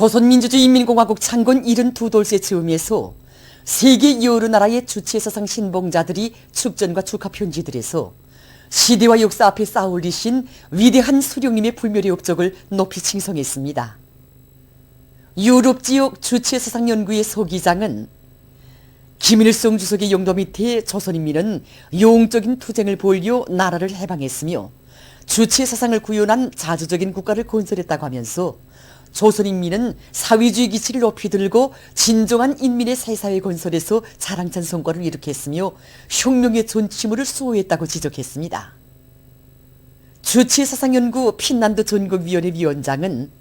조선민주주의인민공화국 창건 72돌째 즈음에서 세계 여러 나라의 주체사상 신봉자들이 축전과 축하 편지들에서 시대와 역사 앞에 쌓아올리신 위대한 수령님의 불멸의 업적을 높이 칭송했습니다. 유럽 지역 주체사상연구의 소기장은 김일성 주석의 용도 밑에 조선인민은 용적인 투쟁을 벌여 나라를 해방했으며 주체사상을 구현한 자주적인 국가를 건설했다고 하면서 조선인민은 사회주의 기치를 높이 들고 진정한 인민의 새사회 건설에서 자랑찬 성과를 일으켰으며 혁명의 전치물을 수호했다고 지적했습니다. 주체사상연구 핀란드 전국위원회 위원장은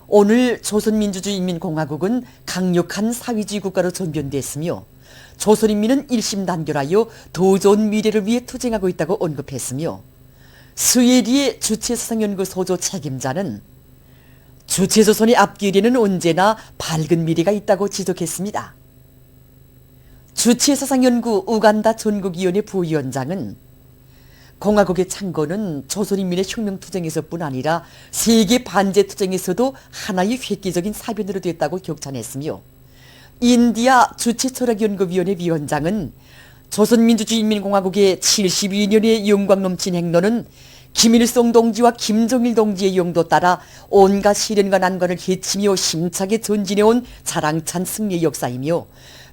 오늘 조선민주주의인민공화국은 강력한 사회주의 국가로 전변됐으며 조선인민은 일심단결하여 더 좋은 미래를 위해 투쟁하고 있다고 언급했으며 스웨리의 주체사상연구 소조 책임자는 주체조선의 앞길에는 언제나 밝은 미래가 있다고 지적했습니다. 주체사상연구 우간다 전국위원회 부위원장은 공화국의 창건은 조선인민의 혁명투쟁에서뿐 아니라 세계 반제투쟁에서도 하나의 획기적인 사변으로 됐다고 격찬했으며 인디아 주체철학연구위원회 위원장은 조선민주주의인민공화국의 72년의 영광 넘친 행로는 김일성 동지와 김정일 동지의 용도 따라 온갖 시련과 난관을 헤치며 힘차게 전진해온 자랑찬 승리의 역사이며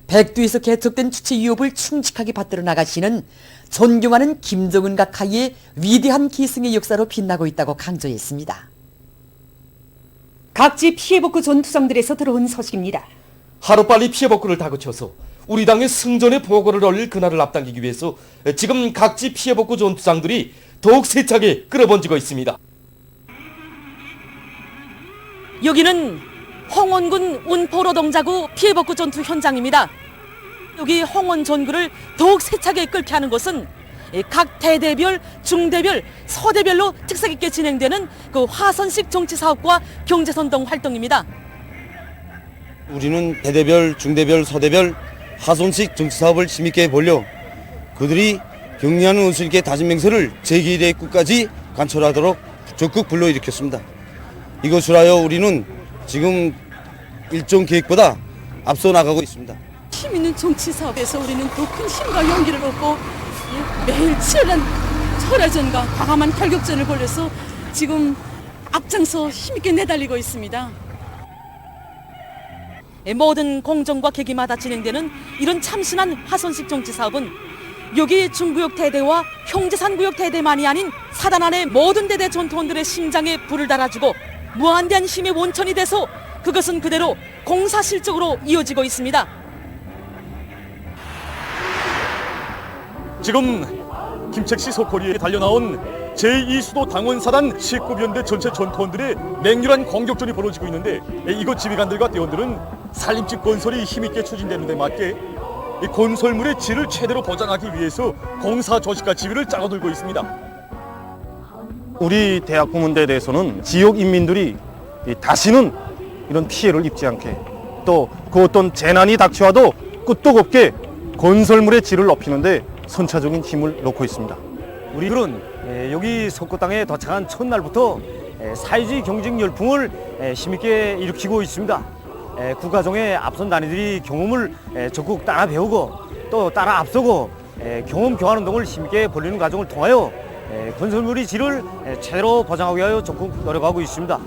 백두에서 개척된 주체 위협을 충직하게 받들어 나가시는 존경하는 김정은 각하의 위대한 기승의 역사로 빛나고 있다고 강조했습니다. 각지 피해복구 전투장들에서 들어온 소식입니다. 하루빨리 피해복구를 다그쳐서 우리 당의 승전의 보고를 올릴 그날을 앞당기기 위해서 지금 각지 피해복구 전투장들이 더욱 세차게 끌어번지고 있습니다. 여기는 홍원군 운포로 동자구 피해복구 전투 현장입니다. 여기 홍원 전구를 더욱 세차게 끓게 하는 것은 각 대대별, 중대별, 서대별로 특색 있게 진행되는 그 화선식 정치사업과 경제선동 활동입니다. 우리는 대대별, 중대별, 서대별 화선식 정치사업을 힘있게 벌려 그들이 경리하는 원수님께 다진 맹세를 제2대 끝까지 관철하도록 적극 불러일으켰습니다. 이것을 하여 우리는 지금 일정 계획보다 앞서 나가고 있습니다. 힘 있는 정치 사업에서 우리는 더 큰 힘과 용기를 얻고 매일 치열한 철야전과 과감한 결격전을 벌여서 지금 앞장서 힘있게 내달리고 있습니다. 모든 공정과 계기마다 진행되는 이런 참신한 화선식 정치 사업은 여기 중구역 대대와 형제산구역 대대만이 아닌 사단 안의 모든 대대 전투원들의 심장에 불을 달아주고 무한대한 힘의 원천이 돼서 그것은 그대로 공사 실적으로 이어지고 있습니다. 지금 김책시 소코리에 달려나온 제2수도 당원사단 19변대 전체 전투원들의 맹렬한 공격전이 벌어지고 있는데 이곳 지휘관들과 대원들은 산림집 건설이 힘있게 추진되는 데 맞게 이 건설물의 질을 최대로 보장하기 위해서 공사 조직과 지휘를 짜고들고 있습니다. 우리 대학부문대에 대해서는 지역 인민들이 다시는 이런 피해를 입지 않게 또 그 어떤 재난이 닥쳐와도 끄떡없게 건설물의 질을 높이는데 선차적인 힘을 놓고 있습니다. 우리들은 여기 석고 땅에 도착한 첫날부터 사회주의 경쟁 열풍을 힘있게 일으키고 있습니다. 국가종의 앞선 단위들이 경험을 적극 따라 배우고 또 따라 앞서고 경험 교환 운동을 힘있게 벌이는 과정을 통하여 건설물의 질을 최대로 보장하기 위하여 적극 노력하고 있습니다.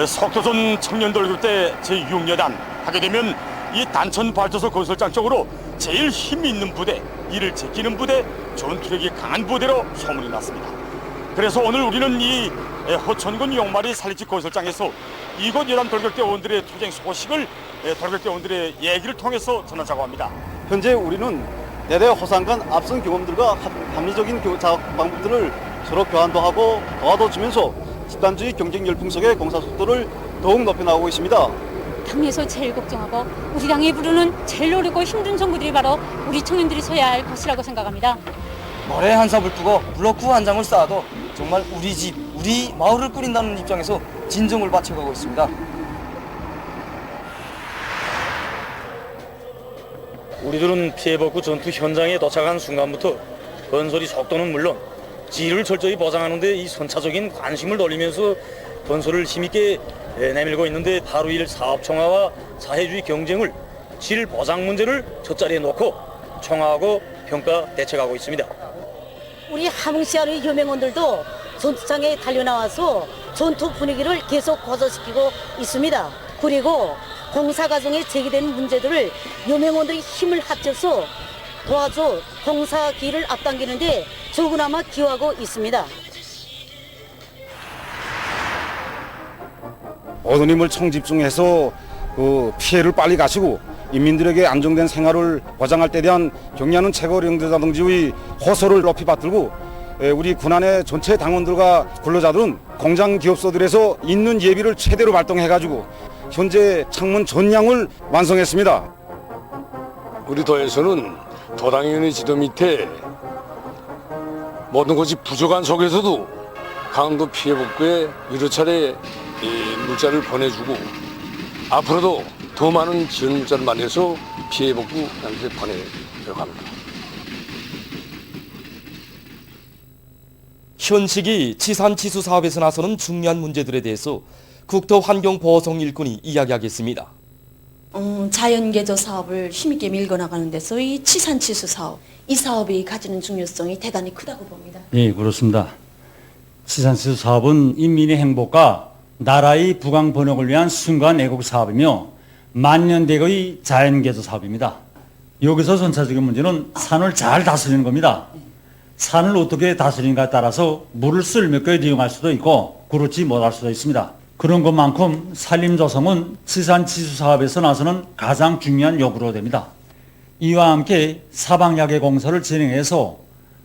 석도전 청년돌격대 제6여단 하게 되면 이 단천 발전소 건설장 쪽으로 제일 힘이 있는 부대, 이를 제끼는 부대, 전투력이 강한 부대로 소문이 났습니다. 그래서 오늘 우리는 이 허천군 용마리 산림집 건설장에서 이곳 여단 돌격대원들의 투쟁 소식을 돌격대원들의 얘기를 통해서 전하자고 합니다. 현재 우리는 대대 호상간 앞선 경험들과 합리적인 작업 방법들을 서로 교환도 하고 도와도 주면서 집단주의 경쟁 열풍 속의 공사 속도를 더욱 높여나가고 있습니다. 당에서 제일 걱정하고 우리 당이 부르는 제일 어렵고 힘든 정부들이 바로 우리 청년들이 서야 할 것이라고 생각합니다. 머리에 한 삽을 두고 블로크 한 장을 쌓아도 정말 우리 집, 우리 마을을 꾸린다는 입장에서 진정을 바쳐가고 있습니다. 우리들은 피해복구 전투 현장에 도착한 순간부터 건설이 속도는 물론 지위를 철저히 보장하는 데 이 선차적인 관심을 돌리면서 건설을 힘있게 내밀고 있는데 하루 일 사업 청와와 사회주의 경쟁을 질 보장 문제를 첫자리에 놓고 청와하고 평가 대책하고 있습니다. 우리 함흥시안의 유명원들도 전투장에 달려나와서 전투 분위기를 계속 고조시키고 있습니다. 그리고 공사 과정에 제기되는 문제들을 유명원들이 힘을 합쳐서 도와줘 공사 기를 앞당기는데 조금나마 기여하고 있습니다. 모든 힘을 총집중해서 그 피해를 빨리 가시고 인민들에게 안정된 생활을 보장할 때 대한 경리하는 최고領導자동지의 호소를 높이 받들고 우리 군안의 전체 당원들과 근로자들은 공장 기업소들에서 있는 예비를 최대로 발동해가지고 현재 창문 전량을 완성했습니다. 우리 도에서는 도당위원회 지도 밑에 모든 것이 부족한 속에서도 강원도 피해 복구에 여러 차례 물자를 보내주고 앞으로도 더 많은 지원 물자를 마련해서 피해 복구 단체에 보내려고 합니다. 현식이 치산치수 사업에서 나서는 중요한 문제들에 대해서 국토환경보호성 일꾼이 이야기하겠습니다. 자연개조 사업을 힘있게 밀고 나가는 데서 이 치산치수 사업, 이 사업이 가지는 중요성이 대단히 크다고 봅니다. 예, 그렇습니다. 치산치수 사업은 인민의 행복과 나라의 부강 번영을 위한 순간 애국 사업이며 만년대의 자연개조 사업입니다. 여기서 전체적인 문제는 산을 잘 다스리는 겁니다. 산을 어떻게 다스리는가에 따라서 물을 쓸몇개 이용할 수도 있고 그렇지 못할 수도 있습니다. 그런 것만큼 산림조성은 치산치수 사업에서 나서는 가장 중요한 요구로 됩니다. 이와 함께 사방야계 공사를 진행해서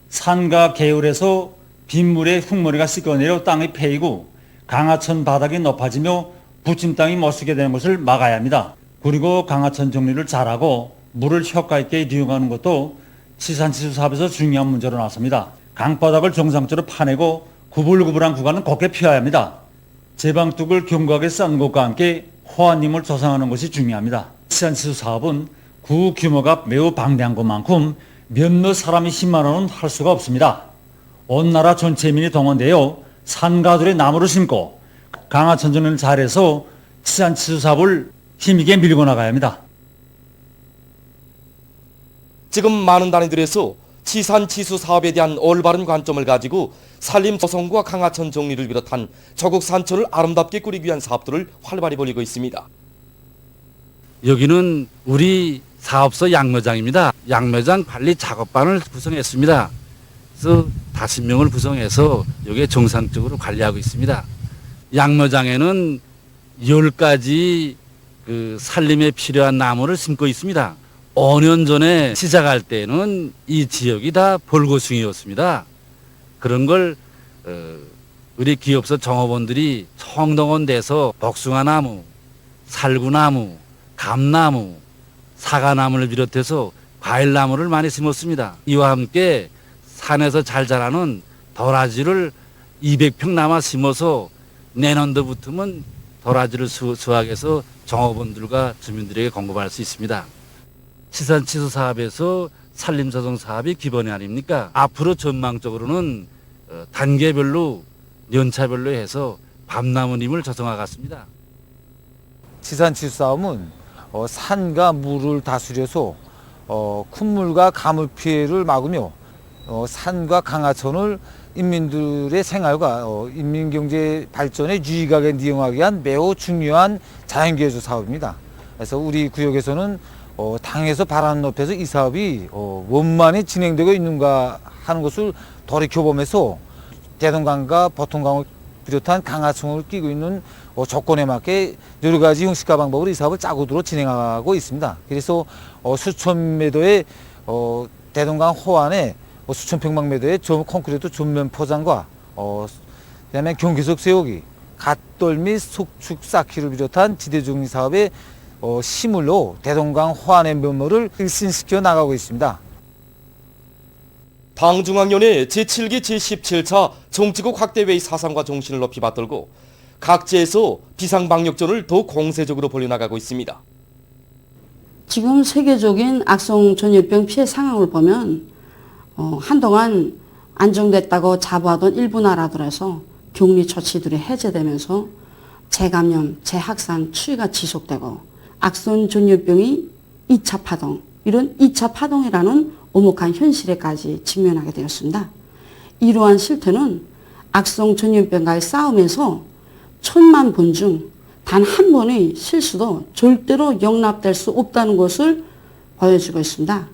산과 계율에서 빗물에 흙머리가 씻겨내려 땅이 패이고 강하천 바닥이 높아지며 부침 땅이 못 쓰게 되는 것을 막아야 합니다. 그리고 강하천 정리를 잘하고 물을 효과 있게 이용하는 것도 치산치수 사업에서 중요한 문제로 나섭니다. 강바닥을 정상적으로 파내고 구불구불한 구간은 곱게 피워야 합니다. 제방뚝을 견고하게 쌓는 것과 함께 호환림을 조성하는 것이 중요합니다. 치산치수 사업은 구 규모가 매우 방대한 것만큼 몇몇 사람이 힘만으로는 할 수가 없습니다. 온 나라 전체민이 동원되어 산가들의 나무를 심고 강하천 정리를 잘해서 치산치수 사업을 힘있게 밀고 나가야 합니다. 지금 많은 단위들에서 치산치수 사업에 대한 올바른 관점을 가지고 산림 조성과 강하천 정리를 비롯한 조국 산천을 아름답게 꾸리기 위한 사업들을 활발히 벌이고 있습니다. 여기는 우리 사업소 양묘장입니다. 양묘장 관리 작업반을 구성했습니다. 그래서 50명을 구성해서 여기에 정상적으로 관리하고 있습니다. 양묘장에는 10가지 그 산림에 필요한 나무를 심고 있습니다. 5년 전에 시작할 때는 이 지역이 다 볼고숭이였습니다. 그런 걸 우리 기업소 종업원들이 총동원돼서 복숭아나무, 살구나무, 감나무, 사과나무를 비롯해서 과일나무를 많이 심었습니다. 이와 함께 산에서 잘 자라는 도라지를 200평 남아 심어서 내년도부터는 도라지를 수확해서 종업원들과 주민들에게 공급할 수 있습니다. 치산치수 사업에서 산림조성 사업이 기본이 아닙니까? 앞으로 전망적으로는 단계별로 연차별로 해서 밤나무림을 조성하겠습니다. 치산치수 사업은 산과 물을 다스려서 큰 물과 가물 피해를 막으며 산과 강하천을 인민들의 생활과 인민경제 발전에 유익하게 이용하기 위한 매우 중요한 자연개조 사업입니다. 그래서 우리 구역에서는 당에서 바라는 높이에서 이 사업이 원만히 진행되고 있는가 하는 것을 돌이켜보면서 대동강과 보통강을 비롯한 강하천을 끼고 있는 조건에 맞게 여러 가지 형식과 방법으로 이 사업을 짜고도로 진행하고 있습니다. 그래서 수천 매도의 대동강 호안에 수천 평방매도의 콘크리트 전면 포장과 그다음에 경계석 세우기, 갓돌 및 속축 쌓기를 비롯한 지대정리 사업의 시물로 대동강 호안의 면모를 일신시켜 나가고 있습니다. 당중앙위원회 제7기 제17차 정치국 확대회의 사상과 정신을 높이 받들고 각지에서 비상방역전을 더욱 공세적으로 벌여나가고 있습니다. 지금 세계적인 악성 전염병 피해 상황을 보면 한동안 안정됐다고 자부하던 일부 나라들에서 격리 조치들이 해제되면서 재감염, 재확산 추이가 지속되고 악성 전염병이 2차 파동, 이런 2차 파동이라는 엄혹한 현실에까지 직면하게 되었습니다. 이러한 실태는 악성 전염병과의 싸움에서 1000만 번 중 단 한 번의 실수도 절대로 용납될 수 없다는 것을 보여주고 있습니다.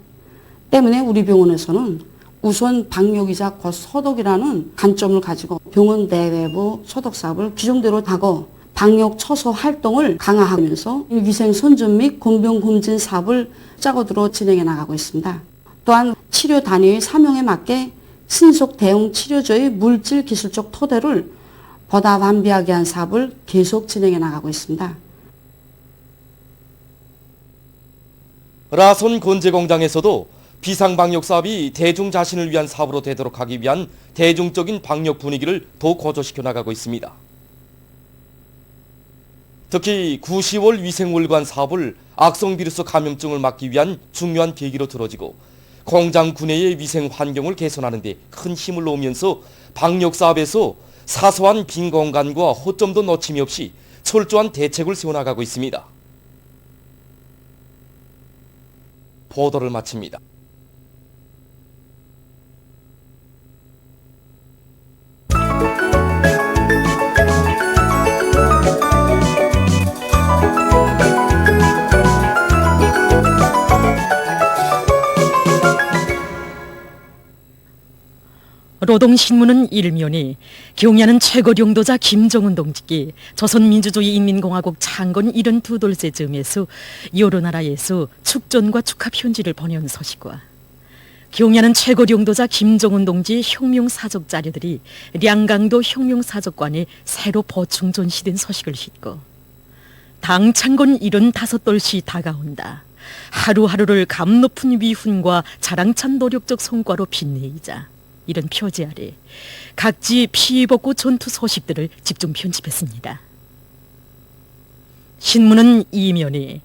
때문에 우리 병원에서는 우선 방역이자 곧 소독이라는 관점을 가지고 병원 내외부 소독 사업을 규정대로 하고 방역 초소 활동을 강화하면서 위생 선전 및 공병검진 사업을 짜고들어 진행해 나가고 있습니다. 또한 치료 단위의 사명에 맞게 신속 대응 치료제의 물질 기술적 토대를 보다 완비하게 한 사업을 계속 진행해 나가고 있습니다. 라손 건재공장에서도 비상방역 사업이 대중 자신을 위한 사업으로 되도록 하기 위한 대중적인 방역 분위기를 더욱 고조시켜 나가고 있습니다. 특히 9, 10월 위생월관 사업을 악성 비루스 감염증을 막기 위한 중요한 계기로 들어지고 공장 구내의 위생 환경을 개선하는 데 큰 힘을 놓으면서 방역 사업에서 사소한 빈 공간과 허점도 놓침이 없이 철저한 대책을 세워나가고 있습니다. 보도를 마칩니다. 노동신문은 일면이 경야는 최고령도자 김정은 동지께 조선민주주의인민공화국 창건 72돌째 즈음에서 여러 나라에서 축전과 축하 편지를 보내온 소식과 경야는 최고령도자 김정은 동지의 혁명사적 자료들이 량강도 혁명사적관에 새로 보충 전시된 소식을 싣고 당 창건 75돌시 다가온다. 하루하루를 감 높은 위훈과 자랑찬 노력적 성과로 빛내이자 이런 표지 아래 각지 피해복구 전투 소식들을 집중 편집했습니다. 신문은 이면에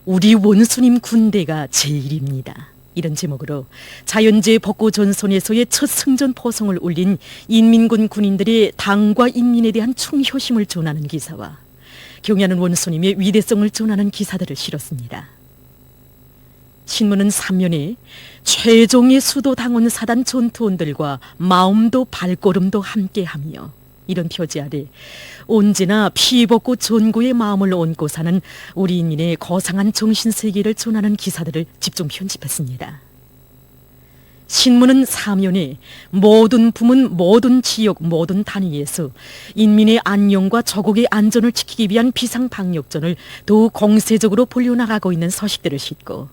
우리 원수님 군대가 제일입니다. 이런 제목으로 자연재해 복구 전선에서의 첫 승전 포성을 올린 인민군 군인들의 당과 인민에 대한 충효심을 전하는 기사와 경야는 원수님의 위대성을 전하는 기사들을 실었습니다. 신문은 3면에 최종의 수도 당원 사단 전투원들과 마음도 발걸음도 함께하며 이런 표지 아래 언제나 피해복구 전구의 마음을 얹고 사는 우리 인민의 고상한 정신세계를 전하는 기사들을 집중 편집했습니다. 신문은 4면에 모든 부문, 모든 지역, 모든 단위에서 인민의 안녕과 조국의 안전을 지키기 위한 비상방역전을 더욱 공세적으로 벌려나가고 있는 소식들을 싣고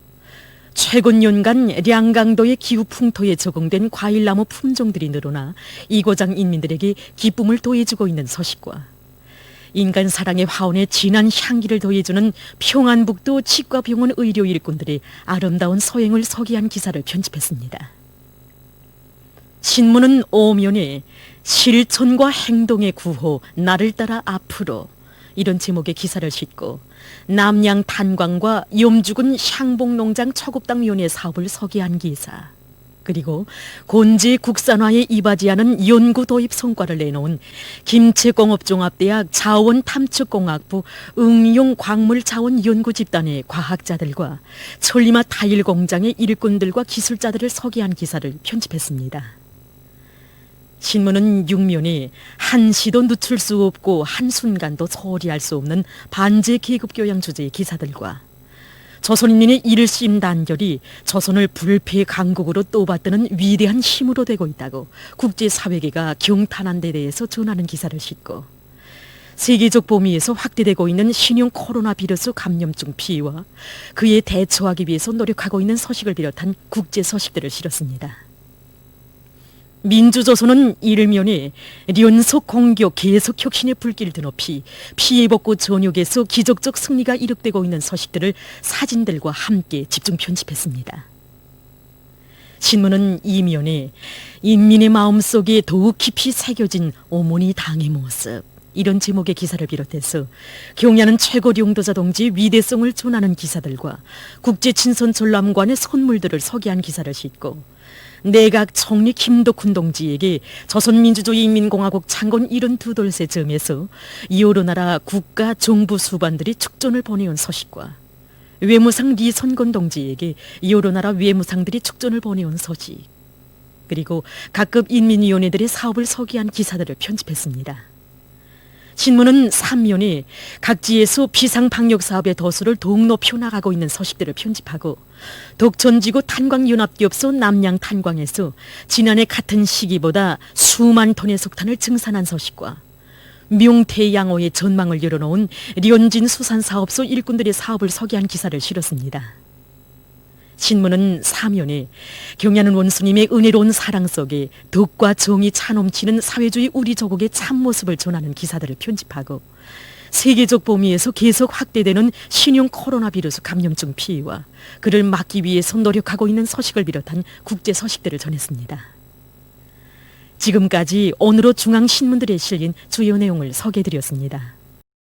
최근 연간 량강도의 기후 풍토에 적응된 과일나무 품종들이 늘어나 이고장 인민들에게 기쁨을 더해주고 있는 소식과 인간 사랑의 화원에 진한 향기를 더해주는 평안북도 치과병원 의료 일꾼들의 아름다운 소행을 소개한 기사를 편집했습니다. 신문은 5면에 실천과 행동의 구호 나를 따라 앞으로 이런 제목의 기사를 싣고 남양 탄광과 염주군 향복농장 초급당위원회 사업을 소개한 기사 그리고 곤지 국산화에 이바지하는 연구 도입 성과를 내놓은 김치공업종합대학 자원탐측공학부 응용 광물자원연구집단의 과학자들과 천리마 타일 공장의 일꾼들과 기술자들을 소개한 기사를 편집했습니다. 신문은 6면에 한시도 늦출 수 없고 한순간도 소홀히 할 수 없는 반제 계급교양 주제의 기사들과 조선인민의 일심 단결이 조선을 불패 강국으로 떠받드는 위대한 힘으로 되고 있다고 국제사회계가 경탄한 데 대해서 전하는 기사를 싣고 세계적 범위에서 확대되고 있는 신형 코로나 비루스 감염증 피해와 그에 대처하기 위해서 노력하고 있는 소식을 비롯한 국제 소식들을 실었습니다. 민주조선은 일면에 연속 공격 계속 혁신의 불길을 드높이 피해복구 전역에서 기적적 승리가 이룩되고 있는 소식들을 사진들과 함께 집중 편집했습니다. 신문은 이면에 인민의 마음속에 더욱 깊이 새겨진 어머니 당의 모습 이런 제목의 기사를 비롯해서 경야는 최고령도자 동지의 위대성을 전하는 기사들과 국제친선 전람관의 선물들을 소개한 기사를 싣고 내각 총리 김덕훈 동지에게 조선민주주의인민공화국 창건 72돌새 즈음에서 여러나라 국가 정부 수반들이 축전을 보내온 소식과 외무상 리선건 동지에게 여러나라 외무상들이 축전을 보내온 소식, 그리고 각급 인민위원회들의 사업을 소개한 기사들을 편집했습니다. 신문은 3면에 각지에서 비상방역사업의 도수를 더욱 높여나가고 있는 소식들을 편집하고 독천지구 탄광연합기업소 남양탄광에서 지난해 같은 시기보다 수만 톤의 석탄을 증산한 소식과 명태양호의 전망을 열어놓은 련진 수산사업소 일꾼들의 사업을 소개한 기사를 실었습니다. 신문은 3면에 경야는 원수님의 은혜로운 사랑 속에 덕과 정이 차넘치는 사회주의 우리 조국의 참모습을 전하는 기사들을 편집하고 세계적 범위에서 계속 확대되는 신형 코로나 비루스 감염증 피해와 그를 막기 위해서 노력하고 있는 소식을 비롯한 국제 소식들을 전했습니다. 지금까지 오늘로 중앙신문들에 실린 주요 내용을 소개해드렸습니다.